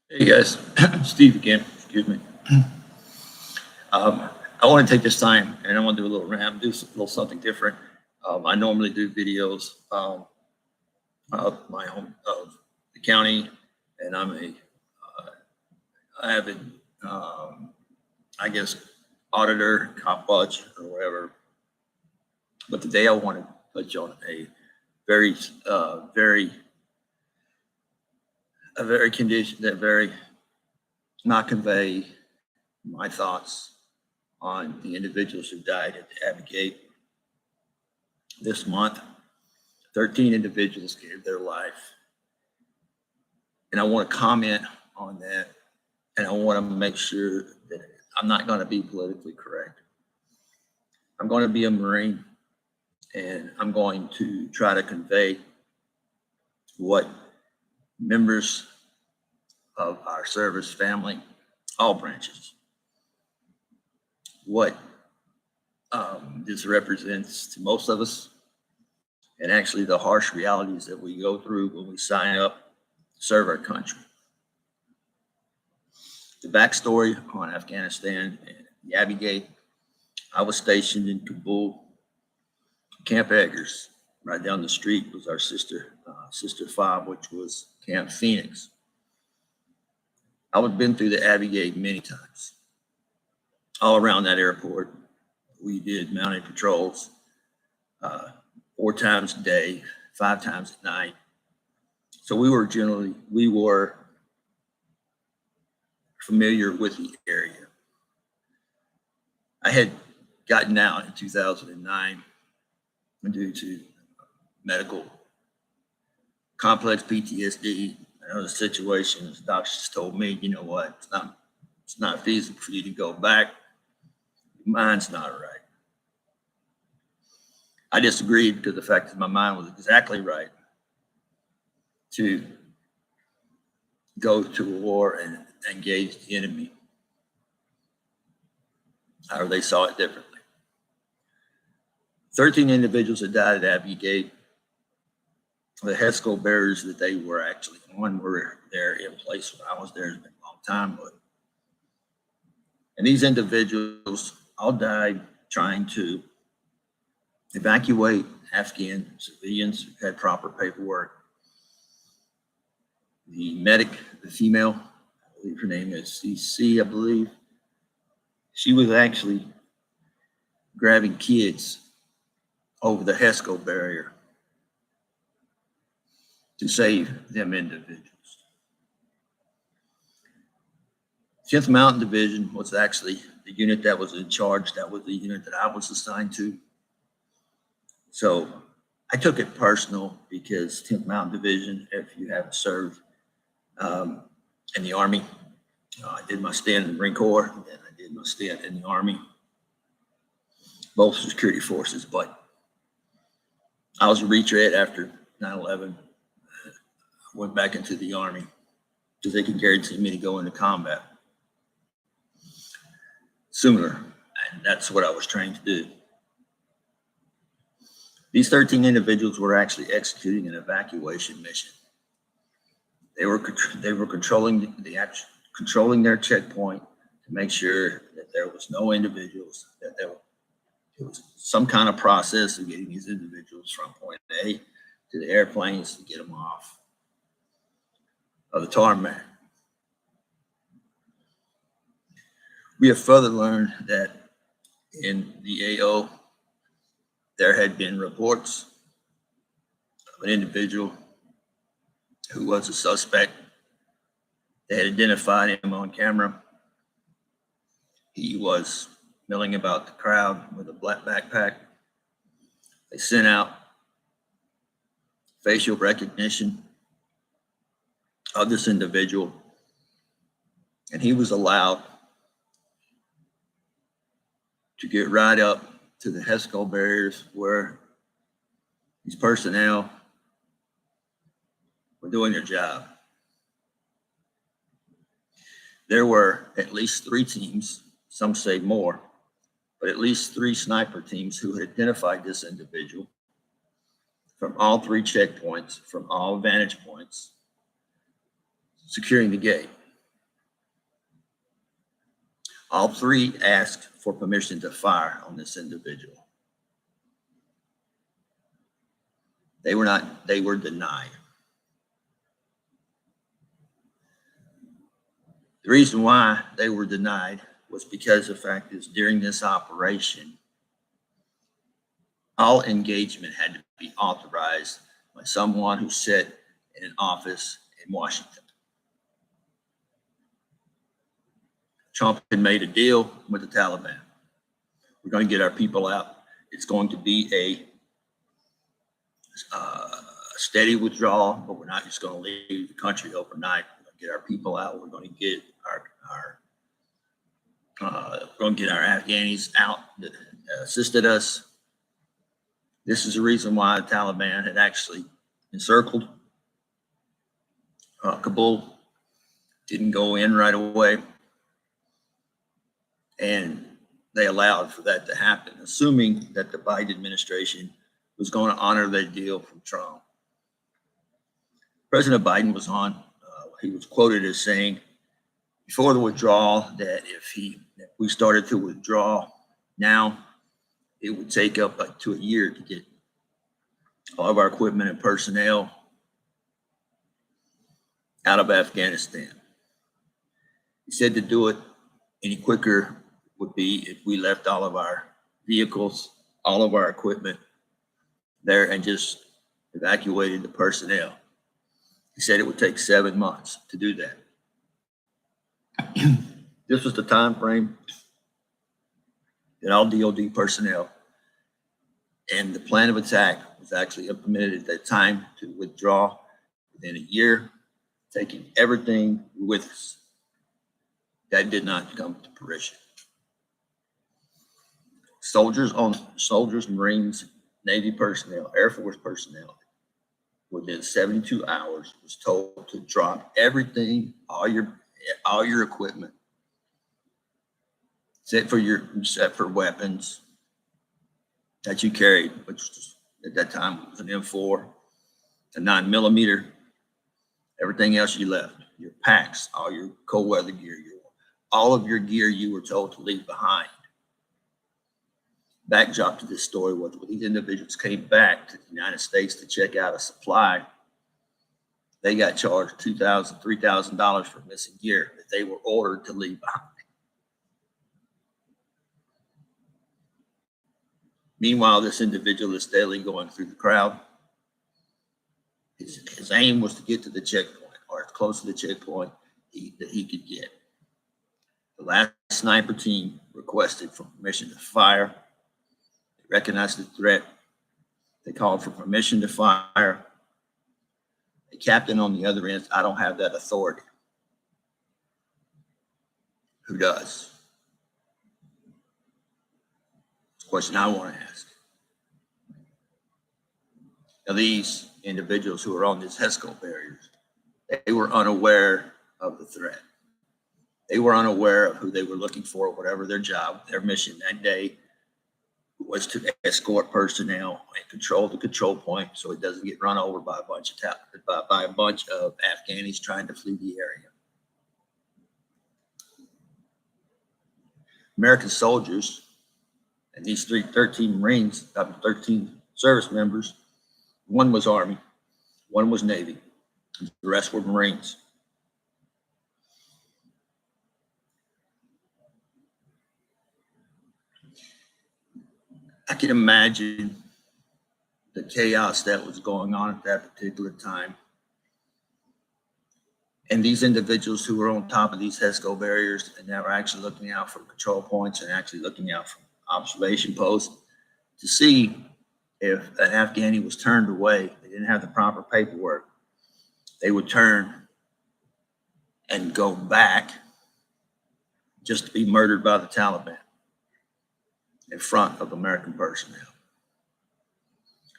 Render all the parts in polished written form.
Hey guys, Steve again. Excuse me. Um, I want to take this time and I want to do a little rant, do a little something different. I normally do videos of my home of the county, and I'm a avid, um, I guess, auditor, cop watch, or whatever. But today I want to touch on very, uh, very, a very condition that very not convey my thoughts on the individuals who died at the Abbey Gate this month. 13 individuals gave their life. And I want to comment on that. And I want to make sure that I'm not going to be politically correct. I'm going to be a Marine, and I'm going to try to convey what members of our service family, all branches, what this represents to most of us, and actually the harsh realities that we go through when we sign up to serve our country. The backstory on Afghanistan and the Abbey Gate: I was stationed in Kabul, Camp Eggers. Right down the street was our sister fob, which was Camp Phoenix. I've been through the Abbey Gate many times. All around that airport, we did mounted patrols 4 times a day, 5 times a night. So we were familiar with the area. I had gotten out in 2009 due to medical complex PTSD and other situations. Doctors told me, you know what, it's not feasible for you to go back. Your mind's not right. I disagreed because the fact that my mind was exactly right to go to war and engage the enemy. However, they saw it differently. 13 individuals that died at Abbey Gate. The HESCO bearers that they were actually on were there in place when I was there. It's been a long time, and these individuals all died trying to evacuate Afghan civilians who had proper paperwork. The medic, the female, I believe her name is CC, I believe, she was actually grabbing kids over the HESCO barrier to save them individuals. 10th Mountain Division was actually the unit that was in charge. That was the unit that I was assigned to. So I took it personal because 10th Mountain Division, if you haven't served in the Army, I did my stint in the Marine Corps, and then I did my stint in the Army, both security forces. But I was a retread after 9/11. Went back into the Army because they could guarantee me to go into combat sooner, and that's what I was trained to do. These 13 individuals were actually executing an evacuation mission. They were controlling controlling their checkpoint to make sure that there was no individuals, that there was some kind of process of getting these individuals from point A to the airplanes to get them off of the tarmac. We have further learned that in the AO, there had been reports of an individual who was a suspect. They had identified him on camera. He was milling about the crowd with a black backpack. They sent out facial recognition of this individual, and he was allowed to get right up to the HESCO barriers where these personnel were doing their job. There were at least 3 teams, some say more, but at least 3 sniper teams who had identified this individual from all 3 checkpoints, from all vantage points, securing the gate. All three asked for permission to fire on this individual. They were denied. The reason why they were denied was because the fact is during this operation, all engagement had to be authorized by someone who sat in an office in Washington. Trump had made a deal with the Taliban. We're going to get our people out. It's going to be a steady withdrawal, but we're not just going to leave the country overnight. We're going to get our people out. We're going to get our Afghanis out that assisted us. This is the reason why the Taliban had actually encircled Kabul, didn't go in right away, and they allowed for that to happen, assuming that the Biden administration was going to honor that deal from Trump. President Biden was on, he was quoted as saying before the withdrawal that if we started to withdraw now, it would take up to a year to get all of our equipment and personnel out of Afghanistan. He said to do it any quicker would be if we left all of our vehicles, all of our equipment there and just evacuated the personnel. He said it would take 7 months to do that. This was the time frame that all DOD personnel and the plan of attack was actually implemented at that time to withdraw within a year, taking everything with us. That did not come to fruition. Soldiers, Marines, Navy personnel, Air Force personnel, within 72 hours was told to drop everything, all your equipment, except for weapons that you carried, which was, at that time was an M4, a 9mm. Everything else you left, your packs, all your cold weather gear, all of your gear you were told to leave behind. Backdrop to this story was when these individuals came back to the United States to check out a supply, they got charged $2,000, $3,000 for missing gear that they were ordered to leave behind. Meanwhile, this individual is steadily going through the crowd. His aim was to get to the checkpoint, or as close to the checkpoint that he could get. The last sniper team requested for permission to fire. They recognized the threat. They called for permission to fire. The captain on the other end, I don't have that authority. Who does? It's a question I want to ask. Now, these individuals who are on these HESCO barriers, they were unaware of the threat. They were unaware of who they were looking for, whatever their job, their mission that day was to escort personnel and control the control point so it doesn't get run over by a bunch of Afghanis trying to flee the area. American soldiers and these 13 Marines, 13 service members, one was Army, one was Navy, and the rest were Marines. I can imagine the chaos that was going on at that particular time. And these individuals who were on top of these HESCO barriers and that were actually looking out for control points and actually looking out for observation posts to see if an Afghani was turned away, they didn't have the proper paperwork, they would turn and go back just to be murdered by the Taliban in front of American personnel.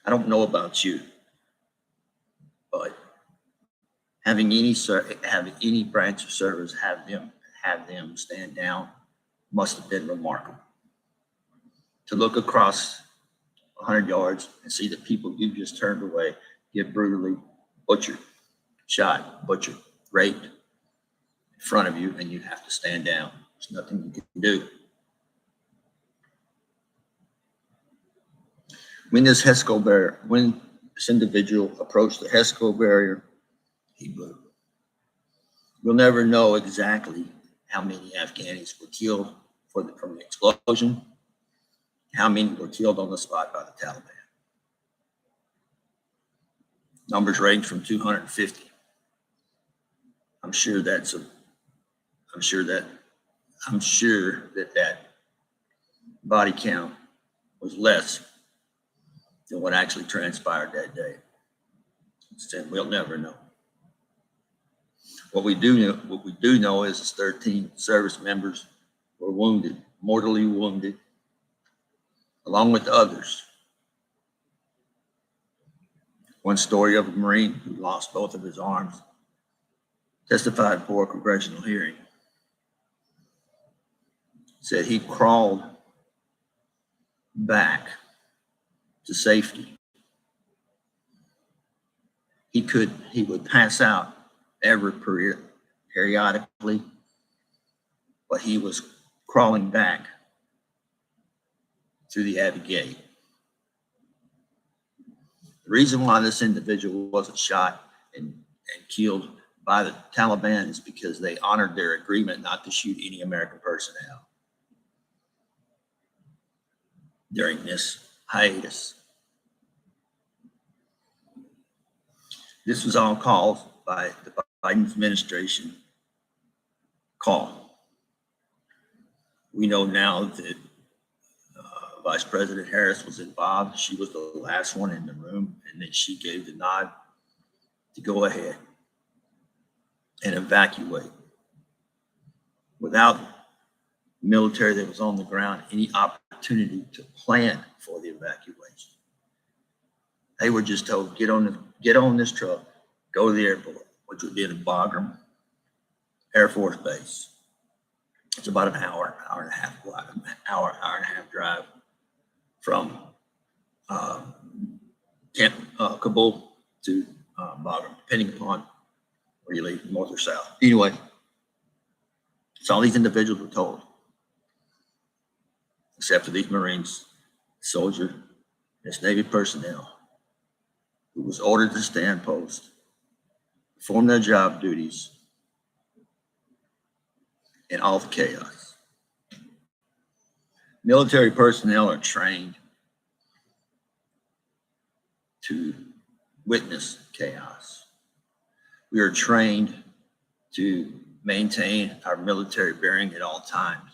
I don't know about you, but having any branch of service have them stand down must have been remarkable. To look across 100 yards and see the people you just turned away get brutally butchered, shot, butchered, raped in front of you, and you have to stand down, There's nothing you can do. When this individual approached the HESCO barrier, he blew. We'll never know exactly how many Afghanis were killed from the explosion, how many were killed on the spot by the Taliban. Numbers range from 250. I'm sure that body count was less than what actually transpired that day. We'll never know. What we do know is 13 service members were wounded, mortally wounded, along with others. One story of a Marine who lost both of his arms testified for a congressional hearing. Said he crawled back to safety. He would pass out periodically, but he was crawling back through the Abbey gate. The reason why this individual wasn't shot and killed by the Taliban is because they honored their agreement not to shoot any American personnel during this hiatus. This was all called by the Biden administration call. We know now that Vice President Harris was involved. She was the last one in the room, and then she gave the nod to go ahead and evacuate. Without military that was on the ground, any opportunity to plan for the evacuation. They were just told, get on this truck, go to the airport, which would be in Bagram Air Force Base. It's about an hour and a half drive from Kabul to Bagram, depending upon where you leave, north or south. Anyway, so all these individuals were told, except for these Marines, soldier, this Navy personnel, who was ordered to stand post, perform their job duties in all the chaos. Military personnel are trained to witness chaos. We are trained to maintain our military bearing at all times.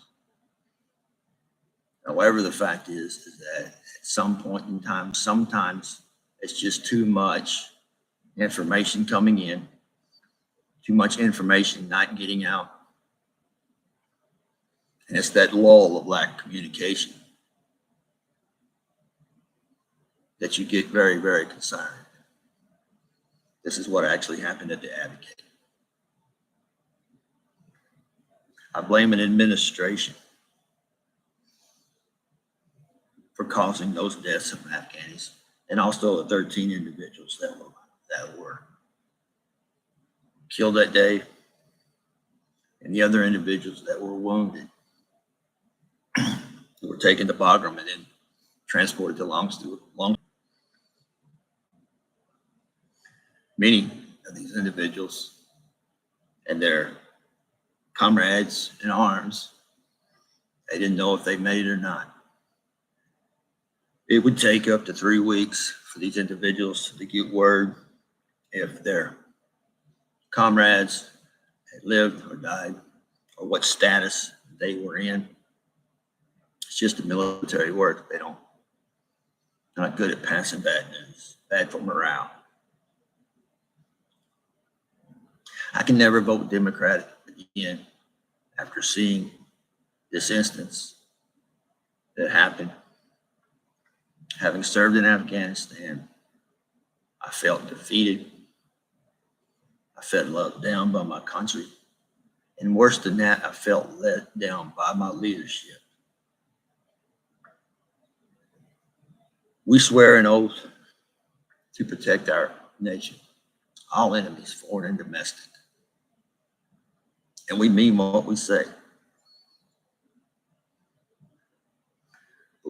However, the fact is that at some point in time, sometimes it's just too much information coming in, too much information not getting out. And it's that lull of lack of communication that you get very, very concerned. This is what actually happened at the Abbey gate. I blame an administration for causing those deaths of Afghanis, and also the 13 individuals that were killed that day, and the other individuals that were wounded, who were taken to Bagram and then transported to Long. Many of these individuals and their comrades in arms, they didn't know if they made it or not. It would take up to 3 weeks for these individuals to get word if their comrades had lived or died, or what status they were in. It's just the military work. They're not good at passing bad news, bad for morale. I can never vote Democratic again after seeing this instance that happened. Having served in Afghanistan, I felt defeated. I felt let down by my country. And worse than that, I felt let down by my leadership. We swear an oath to protect our nation, all enemies, foreign and domestic. And we mean what we say.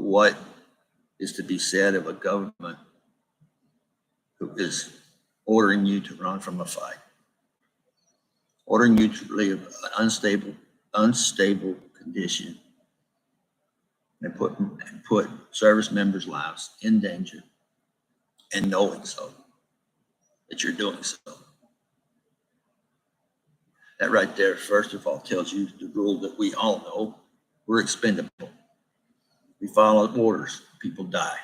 what is to be said of a government who is ordering you to run from a fight, ordering you to leave an unstable condition and put service members' lives in danger, and knowing so, that you're doing so. That right there, first of all, tells you the rule that we all know: we're expendable. We follow orders, people die.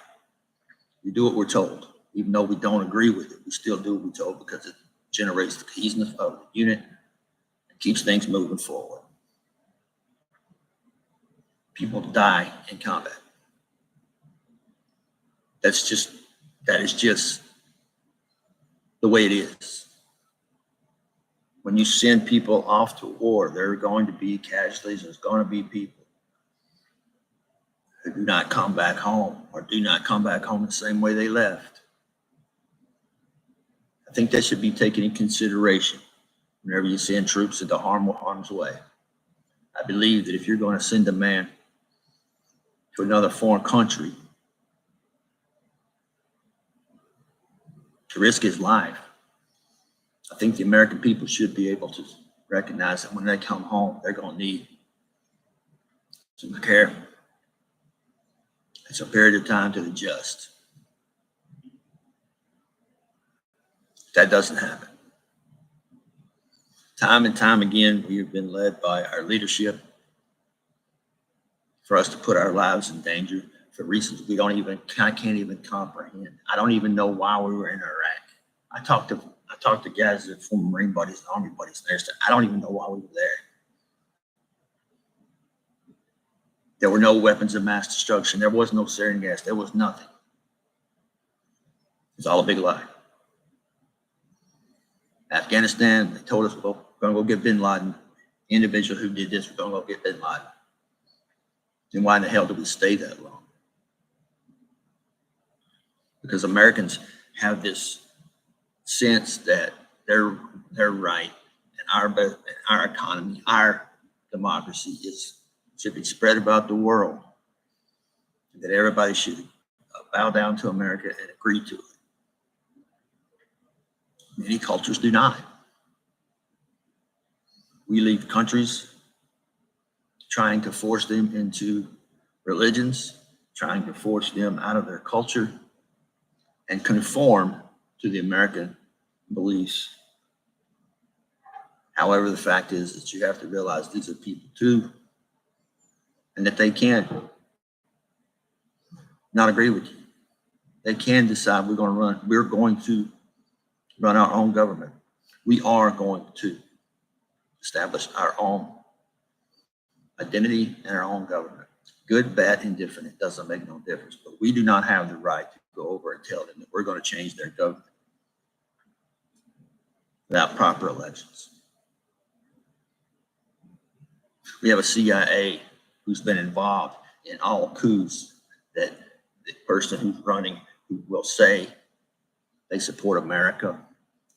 We do what we're told. Even though we don't agree with it, we still do what we're told because it generates the cohesiveness of the unit and keeps things moving forward. People die in combat. That is just the way it is. When you send people off to war, there are going to be casualties. There's going to be people who do not come back home, or do not come back home the same way they left. I think that should be taken in consideration whenever you send troops into harm's way. I believe that if you're going to send a man to another foreign country to risk his life, I think the American people should be able to recognize that when they come home, they're going to need some care and some period of time to adjust. That doesn't happen. Time and time again, we have been led by our leadership for us to put our lives in danger for reasons I can't even comprehend. I don't even know why we were in Iraq. I talked to guys that former Marine buddies and Army buddies there. So I don't even know why we were there. There were no weapons of mass destruction. There was no sarin gas. There was nothing. It's all a big lie. Afghanistan, they told us, we're going to go get bin Laden. The individual who did this, we're going to go get bin Laden. Then why in the hell did we stay that long? Because Americans have this sense that they're right, and our economy, our democracy should be spread about the world, and that everybody should bow down to America and agree to it. Many cultures do not. We leave countries trying to force them into religions, trying to force them out of their culture and conform to the American beliefs. However, the fact is that you have to realize these are people too, and that they can not agree with you. They can decide we're going to run our own government. We are going to establish our own identity and our own government. Good, bad, indifferent, it doesn't make no difference. But we do not have the right to go over and tell them that we're going to change their government without proper elections. We have a CIA who's been involved in all coups that the person who's running who will say they support America.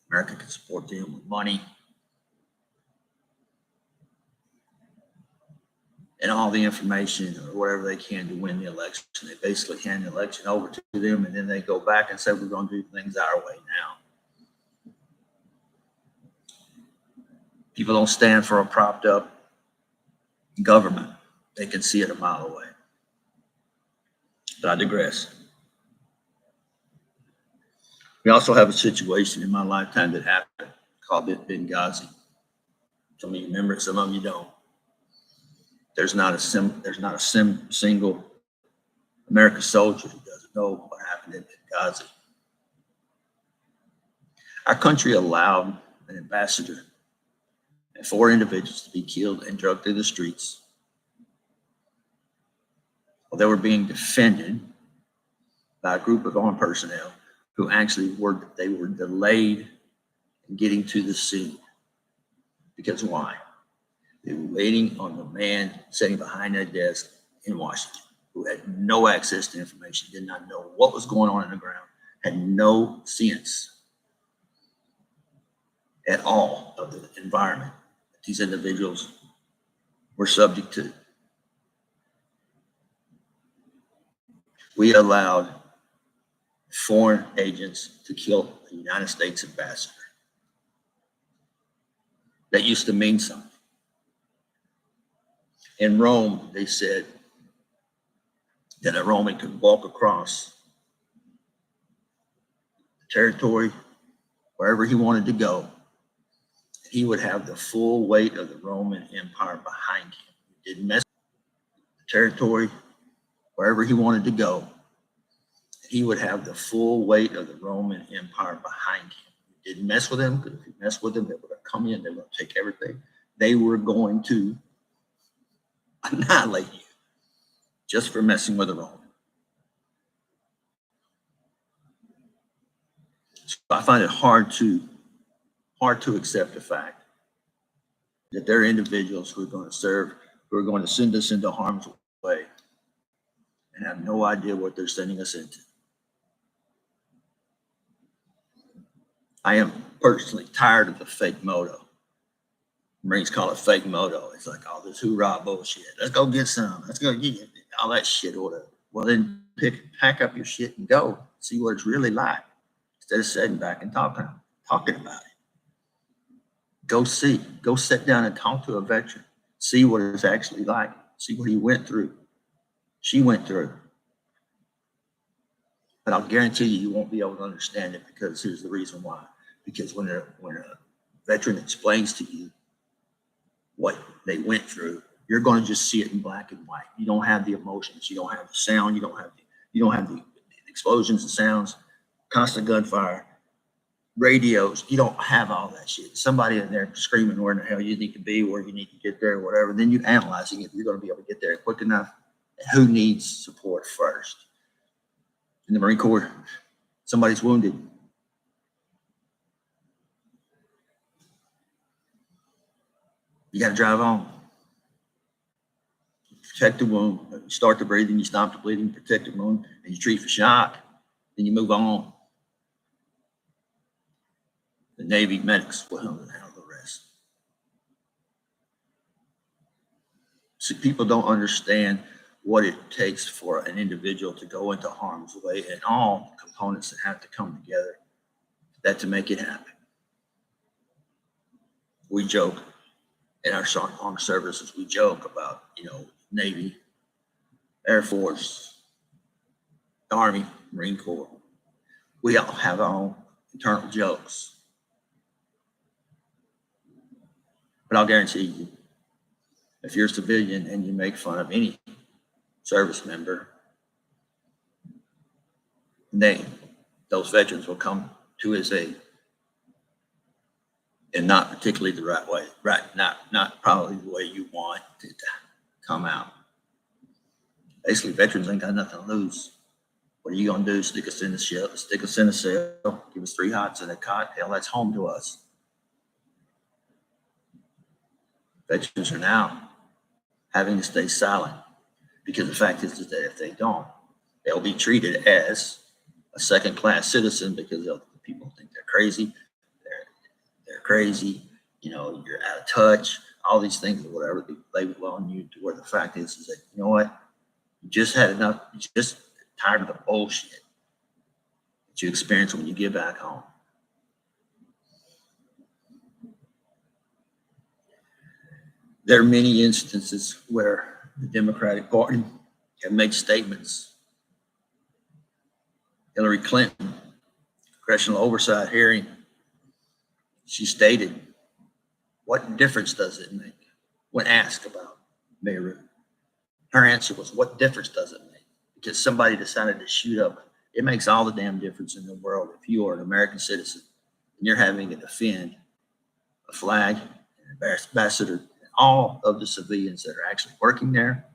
America can support them with money and all the information or whatever they can to win the election. They basically hand the election over to them, and then they go back and say, we're going to do things our way now. People don't stand for a propped up government. They can see it a mile away. But I digress. We also have a situation in my lifetime that happened called Benghazi. Some of you remember it, some of you don't. There's not a single American soldier who doesn't know what happened in Benghazi. Our country allowed an ambassador and 4 individuals to be killed and dragged through the streets while they were being defended by a group of armed personnel who actually were delayed in getting to the scene. Because why? They were waiting on the man sitting behind that desk in Washington who had no access to information, did not know what was going on in the ground, had no sense at all of the environment that these individuals were subject to. we allowed foreign agents to kill the United States ambassador. That used to mean something. In Rome, they said that a Roman could walk across the territory wherever he wanted to go. He would have the full weight of the Roman Empire behind him. He didn't mess with the territory wherever he wanted to go. He would have the full weight of the Roman Empire behind him. He didn't mess with them, because if he messed with them, they would have come in, they would have taken everything. They were going to annihilate you just for messing with a Roman. So I find it hard to accept the fact that there are individuals who are going to serve, who are going to send us into harm's way and have no idea what they're sending us into. I am personally tired of the fake motto. Marines call it fake motto. It's like all this hoorah bullshit. Let's go get some. Let's go get all that shit order. Well, then pack up your shit and go. See what it's really like. Instead of sitting back and talking about it. Go see. Go sit down and talk to a veteran. See what it's actually like. See what he went through. She went through. But I'll guarantee you won't be able to understand it, because here's the reason why. Because when a veteran explains to you what they went through, you're going to just see it in black and white. You don't have the emotions. You don't have the sound. You don't have the explosions, the sounds, constant gunfire, radios. You don't have all that shit. Somebody in there screaming where in the hell you need to be, where you need to get there, whatever. Then you analyzing if you're going to be able to get there quick enough. Who needs support first? In the Marine Corps, somebody's wounded. You got to drive on. Protect the wound. You start the breathing, you stop the bleeding, protect the wound, and you treat for shock. Then you move on. The Navy medics will handle the rest. See, people don't understand what it takes for an individual to go into harm's way, and all the components that have to come together to make it happen. We joke in our armed services, we joke about, Navy, Air Force, Army, Marine Corps. We all have our own internal jokes. But I'll guarantee you, if you're a civilian and you make fun of any service member, those veterans will come to his aid, and not particularly the right way, right? Not probably the way you want it to come out. Basically, veterans ain't got nothing to lose. What are you gonna do? Stick us in a cell, give us 3 hots in a cot? Hell, that's home to us. Veterans are now having to stay silent, because the fact is that if they don't, they'll be treated as a second-class citizen, because people think they're crazy. They're crazy. You're out of touch. All these things or whatever they label on you, to where the fact is that, you know what? You just had enough. You're just tired of the bullshit that you experience when you get back home. There are many instances where the Democratic Party have made statements. Hillary Clinton, congressional oversight hearing, she stated, "What difference does it make?" when asked about Beirut. Her answer was, "What difference does it make?" Because somebody decided to shoot up. It makes all the damn difference in the world if you are an American citizen and you're having to defend a flag, an ambassador, and all of the civilians that are actually working there.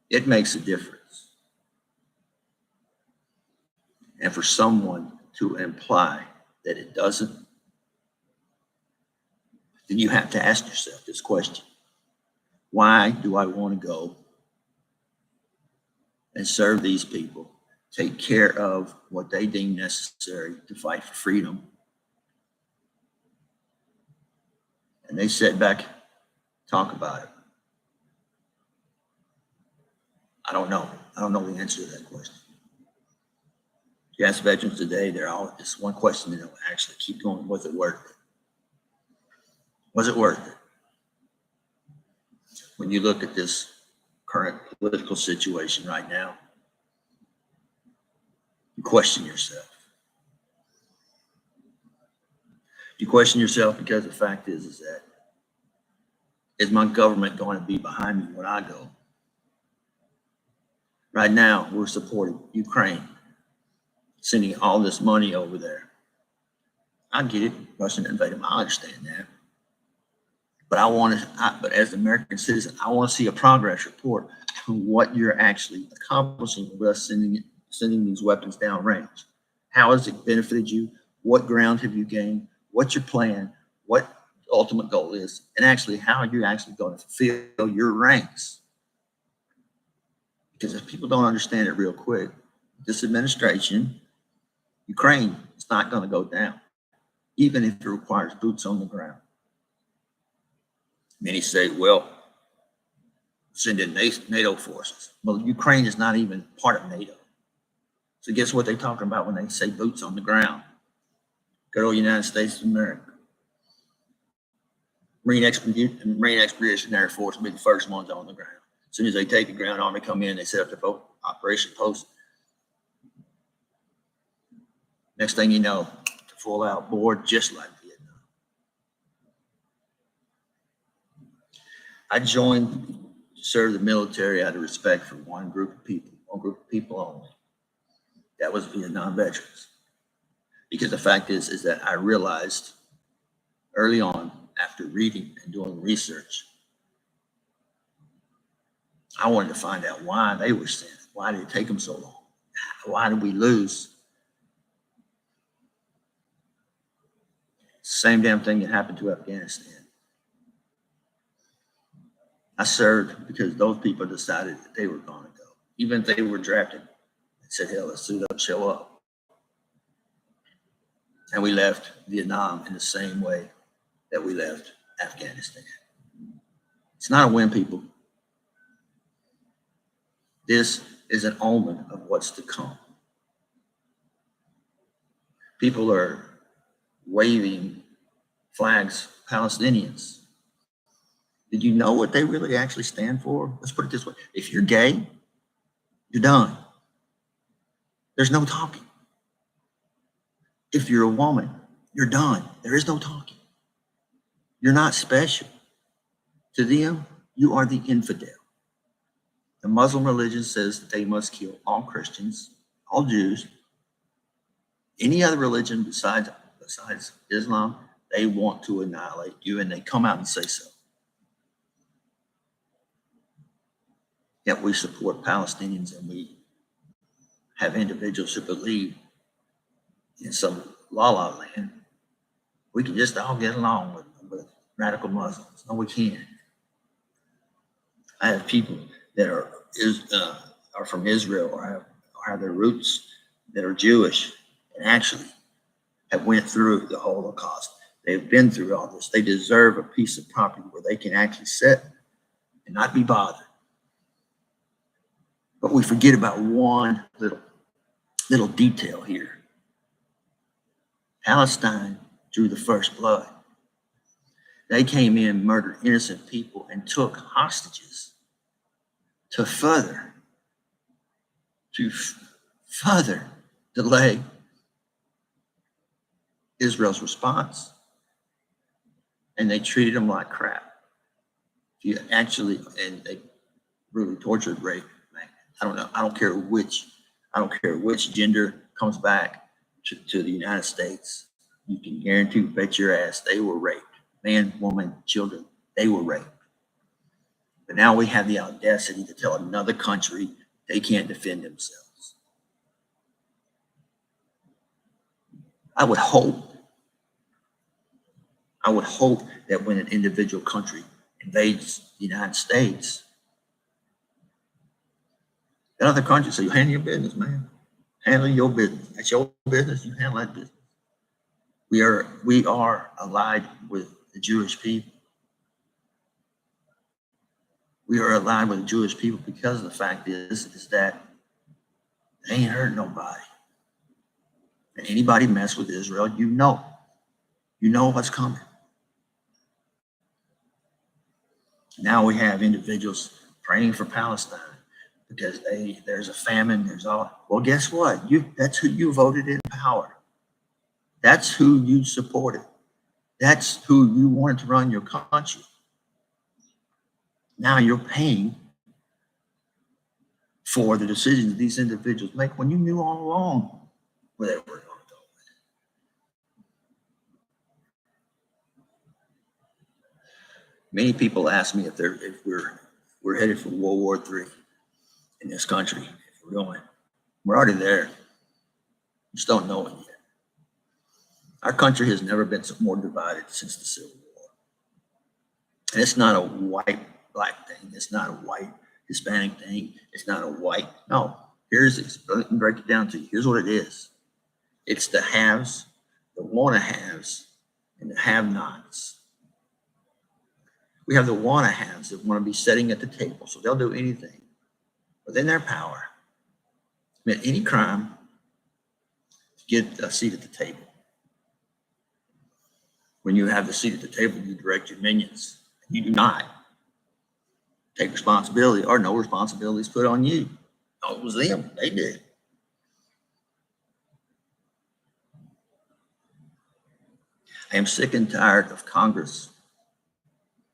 It makes a difference. And for someone to imply that it doesn't, then you have to ask yourself this question: why do I want to go and serve these people, take care of what they deem necessary to fight for freedom, and they sit back, talk about it? I don't know. I don't know the answer to that question. You ask veterans today, they're all just one question, they'll actually keep going. Was it worth it? Was it worth it? When you look at this current political situation right now, you question yourself. You question yourself because the fact is that, is my government going to be behind me when I go? Right now, we're supporting Ukraine, sending all this money over there. I get it. Russian invaded them. I understand that. But as an American citizen, I want to see a progress report on what you're actually accomplishing with us sending these weapons downrange. How has it benefited you? What ground have you gained? What's your plan? What the ultimate goal is? And actually, how are you actually going to fulfill your ranks? Because if people don't understand it real quick, this administration, Ukraine, is not going to go down, even if it requires boots on the ground. Many say, well, send in NATO forces. Well, Ukraine is not even part of NATO. So guess what they're talking about when they say boots on the ground? Good old United States of America. Marine Expeditionary Force will be the first ones on the ground. As soon as they take the ground army, come in, they set up their operation post. Next thing you know, full out board, just like Vietnam. I joined to serve the military out of respect for one group of people only. That was Vietnam veterans. Because the fact is that I realized early on, after reading and doing research, I wanted to find out why they were sent. Why did it take them so long? Why did we lose? Same damn thing that happened to Afghanistan. I served because those people decided that they were going to go. Even if they were drafted, they said, hell, let's suit up, show up. And we left Vietnam in the same way that we left Afghanistan. It's not a win, people. This is an omen of what's to come. People are waving flags, Palestinians. Did you know what they really actually stand for? Let's put it this way. If you're gay, you're done. There's no talking. If you're a woman, you're done. There is no talking. You're not special. To them, you are the infidel. The Muslim religion says that they must kill all Christians, all Jews, any other religion besides Islam. They want to annihilate you, and they come out and say so. Yet we support Palestinians, and we have individuals who believe in some la-la land. We can just all get along with radical Muslims. No, we can't. I have people that are from Israel or have their roots that are Jewish and actually have went through the Holocaust. They've been through all this. They deserve a piece of property where they can actually sit and not be bothered. But we forget about one little detail here. Palestine drew the first blood. They came in, murdered innocent people, and took hostages to further delay Israel's response. And they treated them like crap. And they really tortured, raped. I don't know. I don't care which gender comes back to the United States. You can guarantee, bet your ass, they were raped. Man, woman, children, they were raped. But now we have the audacity to tell another country they can't defend themselves. I would hope that when an individual country invades the United States, that other country say, you handle your business, man. Handle your business. That's your business. You handle that business. We are allied with the Jewish people. We are aligned with the Jewish people because the fact is that they ain't hurt nobody. And anybody mess with Israel, you know what's coming. Now we have individuals praying for Palestine because there's a famine, there's all. Well, guess what? That's who you voted in power. That's who you supported. That's who you wanted to run your country. Now you're paying for the decisions these individuals make when you knew all along where they were going to go. Many people ask me if we're headed for World War III in this country. If we're already there. We just don't know it yet. Our country has never been more divided since the Civil War. And it's not a white black thing. It's not a white Hispanic thing. It's not a white. No. Let me break it down to you. Here's what it is. It's the haves, the wanna-haves, and the have-nots. We have the wanna-haves that want to be sitting at the table, so they'll do anything within their power, commit any crime to get a seat at the table. When you have the seat at the table, you direct your minions. You do not take responsibility, or no responsibility is put on you. No, it was them. They did. I am sick and tired of Congress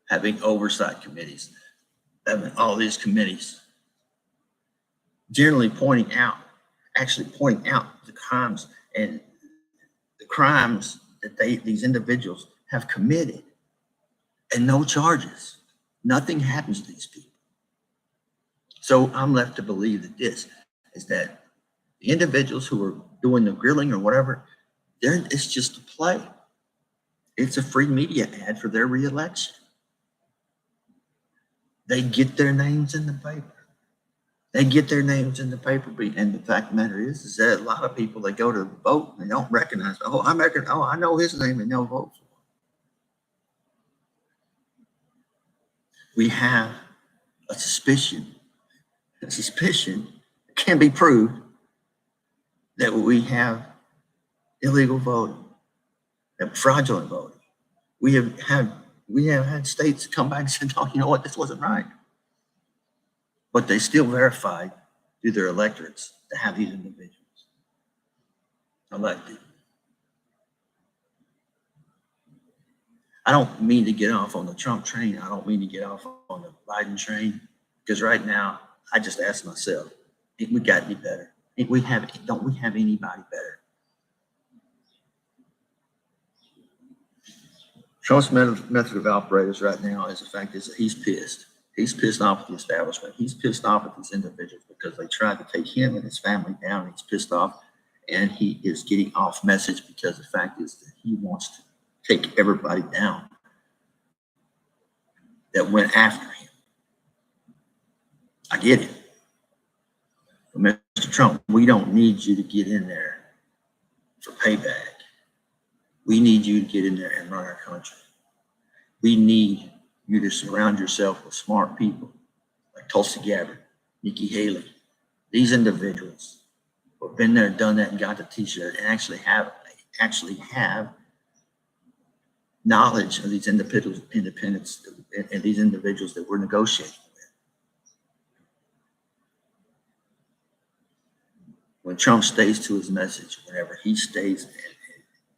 having oversight committees, having all these committees, generally actually pointing out the crimes and the crimes that these individuals have committed, and no charges. Nothing happens to these people. So I'm left to believe that this is that the individuals who are doing the grilling or whatever, it's just a play. It's a free media ad for their reelection. They get their names in the paper. And the fact of the matter is that a lot of people, they go to vote and they don't recognize, I know his name, and they'll vote for him. We have a suspicion can be proved that we have illegal voting, and fraudulent voting. We have had states come back and said, "Oh, you know what? This wasn't right." But they still verified through their electorates to have these individuals elected. I don't mean to get off on the Trump train. I don't mean to get off on the Biden train, because right now I just ask myself, ain't we got any better? Don't we have anybody better? Trump's method of operators right now is the fact is that he's pissed. He's pissed off at the establishment. He's pissed off at these individuals because they tried to take him and his family down. He's pissed off, and he is getting off message because the fact is that he wants to take everybody down that went after him. I get it. But Mr. Trump, we don't need you to get in there for payback. We need you to get in there and run our country. We need you to surround yourself with smart people like Tulsi Gabbard, Nikki Haley, these individuals who have been there, done that, and got the T-shirt, and actually have knowledge of these independents and these individuals that we're negotiating with. When Trump stays to his message, whenever he stays and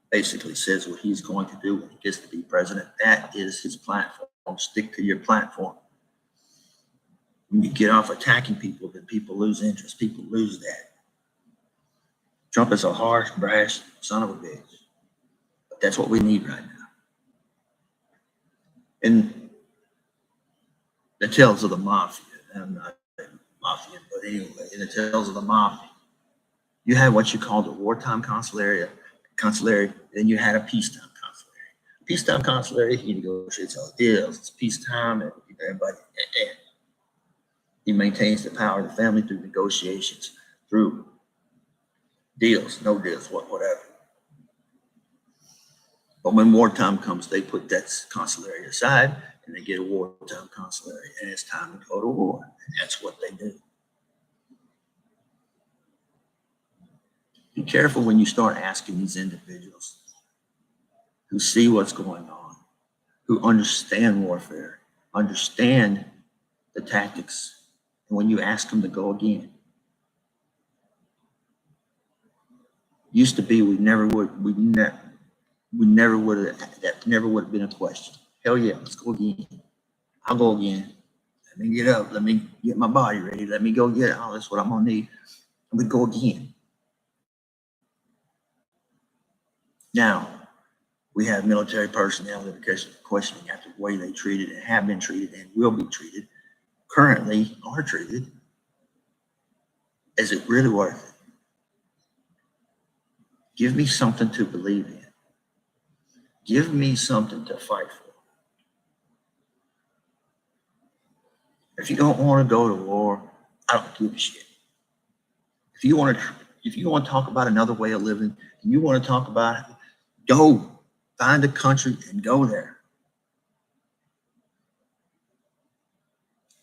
basically says what he's going to do when he gets to be president, that is his platform. Stick to your platform. When you get off attacking people, then people lose interest. People lose that. Trump is a harsh, brash son of a bitch. But that's what we need right now. And the tales of the mafia. I'm not a mafia, but anyway, in the tales of the mafia, you had what you called a wartime consigliere, then you had a peacetime consigliere. Peacetime consigliere, he negotiates all the deals. It's peacetime, and everybody, and he maintains the power of the family through negotiations, through deals, no deals, whatever. But when wartime comes, they put that consigliere aside, and they get a wartime consulary, and it's time to go to war. And that's what they do. Be careful when you start asking these individuals who see what's going on, who understand warfare, understand the tactics, and when you ask them to go again. Used to be we never would have, that never would have been a question. Hell yeah, let's go again. I'll go again. Let me get up. Let me get my body ready. Let me go get it. Oh, that's what I'm gonna need. And we go again. Now, we have military personnel that are questioning after the way they treated and have been treated and will be treated, currently are treated. Is it really worth it? Give me something to believe in. Give me something to fight for. If you don't want to go to war, I don't give a shit. If you want to talk about another way of living, and you want to talk about it, go find a country and go there.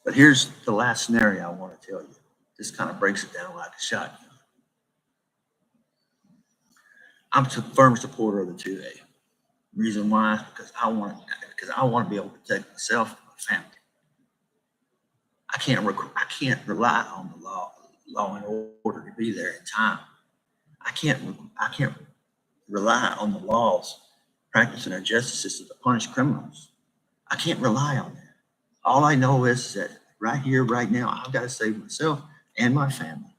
But here's the last scenario I want to tell you. This kind of breaks it down like a shotgun. I'm a firm supporter of the 2A. Reason why? Because I want to be able to protect myself and my family. I can't rely on the law and order to be there in time. I can't rely on the laws practicing our justice system to punish criminals. I can't rely on that. All I know is that right here, right now, I've got to save myself and my family.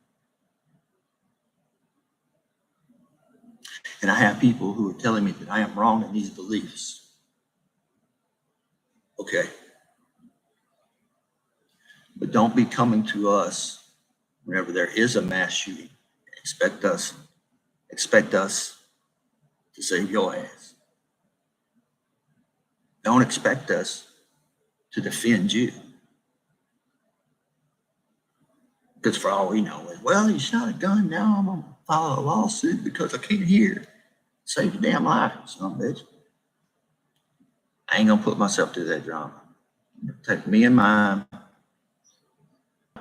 And I have people who are telling me that I am wrong in these beliefs. Okay. But don't be coming to us whenever there is a mass shooting. Expect us to save your ass. Don't expect us to defend you. Because for all we know, well, you shot a gun, now I'm going to file a lawsuit because I can't hear. Save your damn life, son of a bitch. I ain't going to put myself through that drama. Protect me and mine,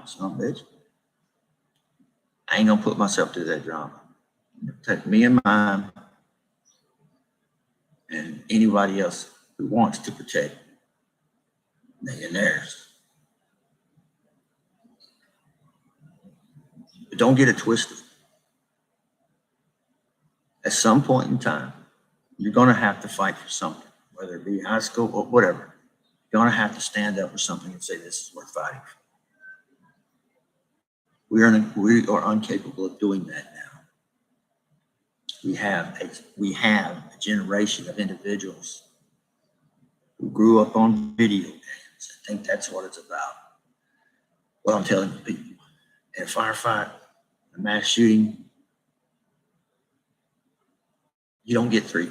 son of a bitch. I ain't going to put myself through that drama. Protect me and mine and anybody else who wants to protect me and theirs. But don't get it twisted. At some point in time, you're going to have to fight for something, whether it be high school or whatever. You're going to have to stand up for something and say, this is worth fighting for. We are incapable of doing that now. We have a generation of individuals who grew up on video games and think that's what it's about. Well, I'm telling you people, in a firefight, a mass shooting, you don't get three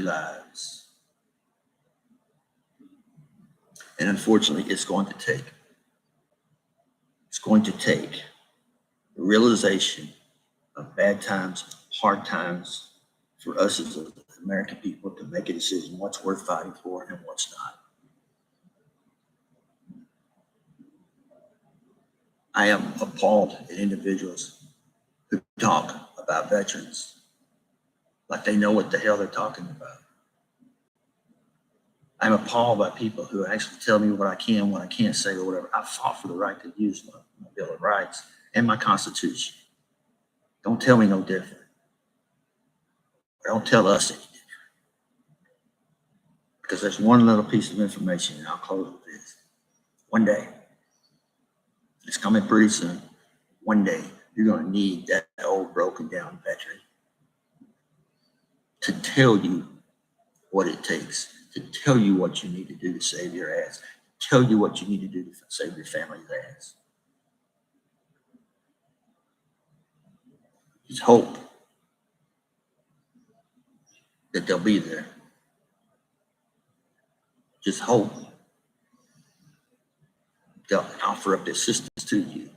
lives. And unfortunately, it's going to take the realization of bad times, hard times for us as American people to make a decision what's worth fighting for and what's not. I am appalled at individuals who talk about veterans like they know what the hell they're talking about. I'm appalled by people who actually tell me what I can, what I can't say, or whatever. I fought for the right to use my Bill of Rights and my Constitution. Don't tell me no different. Don't tell us any different. Because there's one little piece of information, and I'll close with this. One day, it's coming pretty soon. One day, you're going to need that old broken down veteran to tell you what it takes, to tell you what you need to do to save your ass, tell you what you need to do to save your family's ass. Just hope that they'll be there. Just hope they'll offer up assistance to you.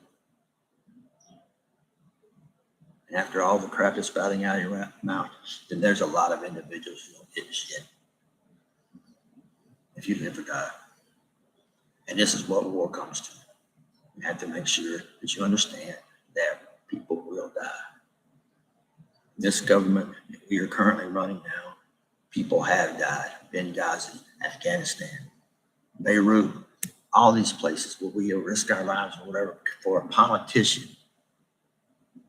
And after all the crap that's spouting out of your mouth, then there's a lot of individuals who don't give a shit if you live or die. And this is what war comes to. You have to make sure that you understand that people will die. This government that we are currently running now, people have died. Benghazi, Afghanistan, Beirut, all these places where we risk our lives or whatever for a politician.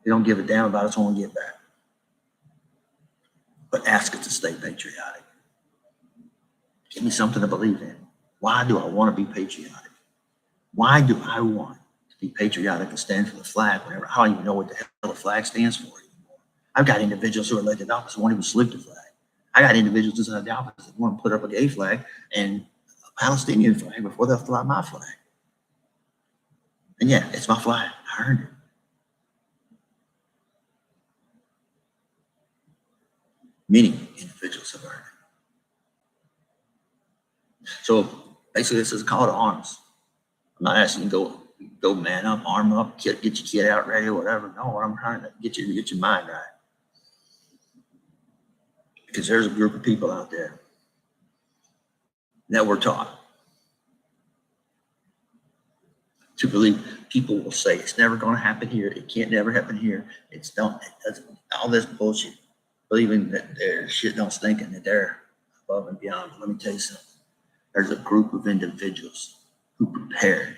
They don't give a damn about us when we get back. But ask us to stay patriotic. Give me something to believe in. Why do I want to be patriotic? Why do I want to be patriotic and stand for the flag whenever I don't even know what the hell the flag stands for anymore? I've got individuals who are elected office who won't even salute the flag. I got individuals inside the office that want to put up a gay flag and a Palestinian flag before they'll fly my flag. And yeah, it's my flag. I earned it. Many individuals have earned it. So basically, this is a call to arms. I'm not asking you to go man up, arm up, get your kid out ready or whatever. No, what I'm trying to get your mind right. Because there's a group of people out there that we're taught to believe. People will say it's never going to happen here. It can't never happen here. It doesn't. All this bullshit, believing that their shit don't stink and that they're above and beyond. But let me tell you something. There's a group of individuals who prepared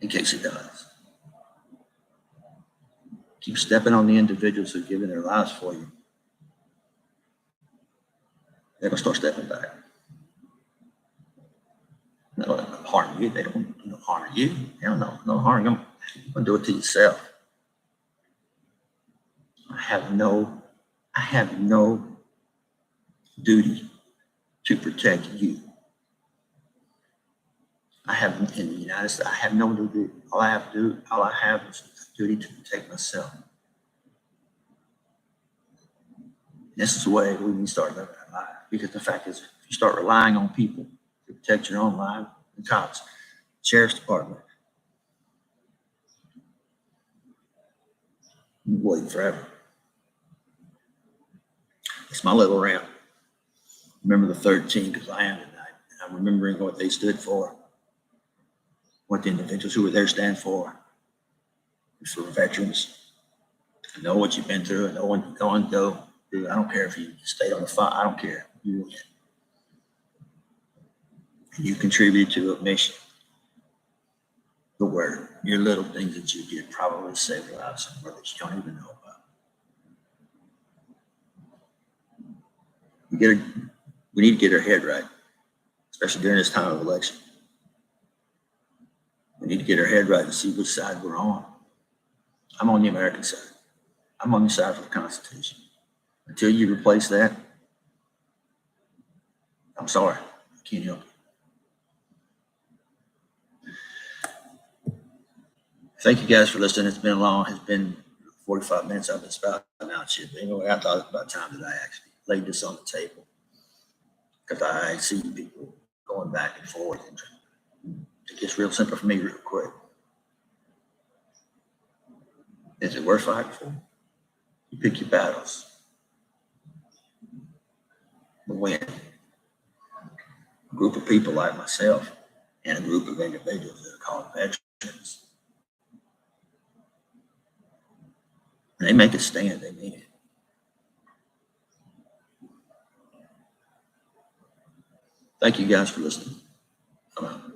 in case it does. Keep stepping on the individuals who are giving their lives for you. They're gonna start stepping back. They don't harm you. They don't harm you. Hell no, no harm them. You're gonna do it to yourself. I have no duty to protect you. I have in the United States. I have no duty. All I have is a duty to protect myself. This is the way we need to start living our life. Because the fact is, if you start relying on people to protect your own life, the cops, sheriff's department, you're waiting forever. It's my little rant. Remember the 13 because I am tonight. And I'm remembering what they stood for, what the individuals who were there stand for veterans. I know what you've been through. I know what you're going through. Dude, I don't care if you stayed on the fire. I don't care. You win. And you contribute to a mission. The word, your little things that you did probably save lives somewhere that you don't even know about. We need to get our head right, especially during this time of election. We need to get our head right and see which side we're on. I'm on the American side. I'm on the side for the Constitution. Until you replace that, I'm sorry, I can't help you. Thank you guys for listening. It's been long. It's been 45 minutes. I've been spouting out shit. But anyway, I thought it was about time that I actually laid this on the table. Because I see people going back and forth. And it gets real simple for me real quick. Is it worth fighting for? You pick your battles. Win. A group of people like myself and a group of individuals that are called veterans. When they make a stand, they mean it. Thank you guys for listening. I'm out.